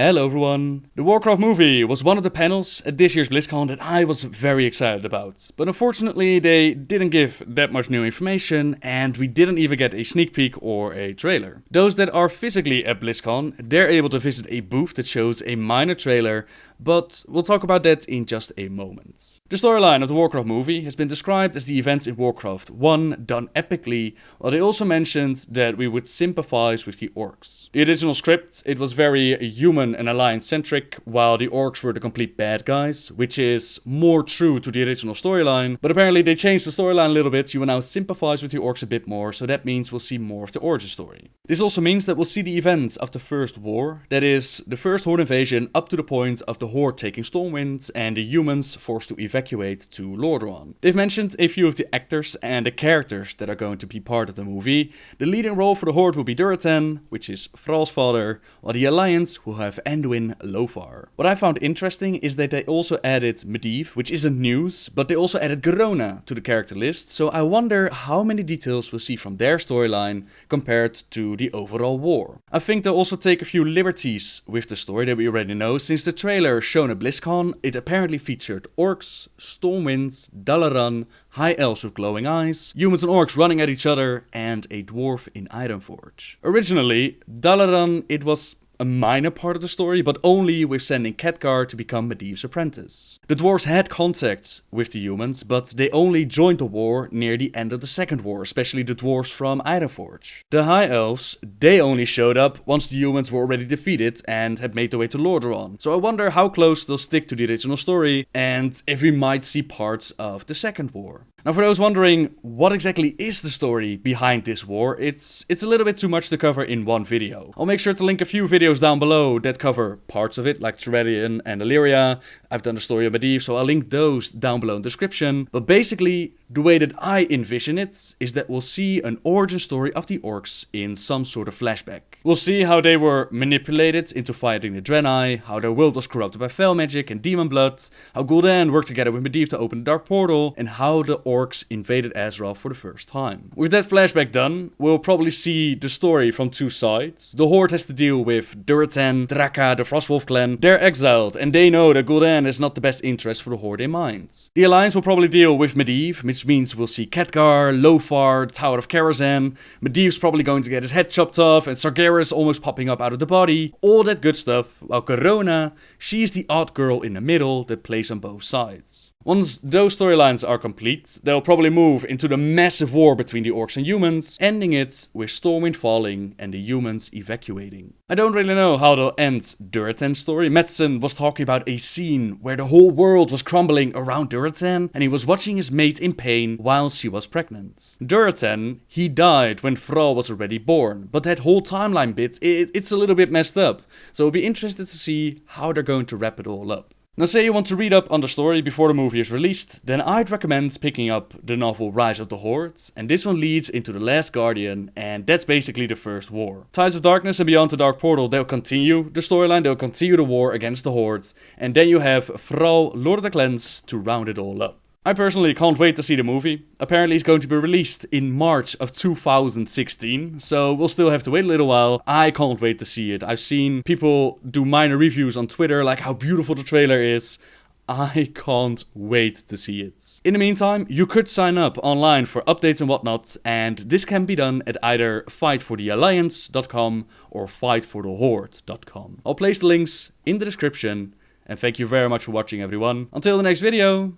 Hello everyone! The Warcraft movie was one of the panels at this year's Blizzcon that I was very excited about. But unfortunately they didn't give that much new information and we didn't even get a sneak peek or a trailer. Those that are physically at Blizzcon, they're able to visit a booth that shows a minor trailer, but we'll talk about that in just a moment. The storyline of the Warcraft movie has been described as the events in Warcraft 1 done epically, while they also mentioned that we would sympathize with the orcs. The original script, it was very human and alliance-centric, while the orcs were the complete bad guys, which is more true to the original storyline, but apparently they changed the storyline a little bit. You will now sympathize with the orcs a bit more, so that means we'll see more of the origin story. This also means that we'll see the events of the first war, that is, the first Horde invasion up to the point of the Horde taking Stormwind and the humans forced to evacuate to Lordaeron. They've mentioned a few of the actors and the characters that are going to be part of the movie. The leading role for the Horde will be Durotan, which is Thrall's father, while the Alliance will have Anduin Lothar. What I found interesting is that they also added Medivh, which isn't news, but they also added Garona to the character list, so I wonder how many details we'll see from their storyline compared to the overall war. I think they'll also take a few liberties with the story that we already know, since the trailer shown at BlizzCon, it apparently featured orcs, stormwinds, Dalaran, high elves with glowing eyes, humans and orcs running at each other, and a dwarf in Ironforge. Originally, Dalaran, it was a minor part of the story, but only with sending Khadgar to become Medivh's apprentice. The dwarves had contact with the humans, but they only joined the war near the end of the second war, especially the dwarves from Ironforge. The high elves, they only showed up once the humans were already defeated and had made their way to Lordaeron. So I wonder how close they'll stick to the original story and if we might see parts of the second war. Now for those wondering, what exactly is the story behind this war, it's a little bit too much to cover in one video. I'll make sure to link a few videos down below that cover parts of it, like Tyranian and Illyria. I've done the story of Medivh, so I'll link those down below in the description. But basically, the way that I envision it is that we'll see an origin story of the orcs in some sort of flashback. We'll see how they were manipulated into fighting the Draenei, how their world was corrupted by fel magic and demon blood, how Gul'dan worked together with Medivh to open the Dark Portal, and how the orcs invaded Azeroth for the first time. With that flashback done, we'll probably see the story from two sides. The Horde has to deal with Durotan, Draka, the Frostwolf clan. They're exiled, and they know that Gul'dan has not the best interest for the Horde in mind. The Alliance will probably deal with Medivh, which means we'll see Khadgar, Lothar, the Tower of Karazhan. Medivh's probably going to get his head chopped off, and Sargeras almost popping up out of the body. All that good stuff, while Garona, she's the odd girl in the middle that plays on both sides. Once those storylines are complete, they'll probably move into the massive war between the orcs and humans, ending it with Stormwind falling and the humans evacuating. I don't really know how they'll end Durotan's story. Madsen was talking about a scene where the whole world was crumbling around Durotan and he was watching his mate in pain while she was pregnant. Durotan, he died when Thrall was already born, but that whole timeline bit, it's a little bit messed up. So I'll be interested to see how they're going to wrap it all up. Now say you want to read up on the story before the movie is released, then I'd recommend picking up the novel Rise of the Horde, and this one leads into The Last Guardian, and that's basically the first war. Tides of Darkness and Beyond the Dark Portal, they'll continue the storyline, they'll continue the war against the Horde, and then you have Thrall, Lord of the Clans, to round it all up. I personally can't wait to see the movie. Apparently it's going to be released in March of 2016, so we'll still have to wait a little while. I can't wait to see it. I've seen people do minor reviews on Twitter, like how beautiful the trailer is. I can't wait to see it. In the meantime, you could sign up online for updates and whatnot, and this can be done at either fightforthealliance.com or fightforthehorde.com. I'll place the links in the description, and thank you very much for watching everyone. Until the next video,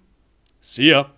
see ya!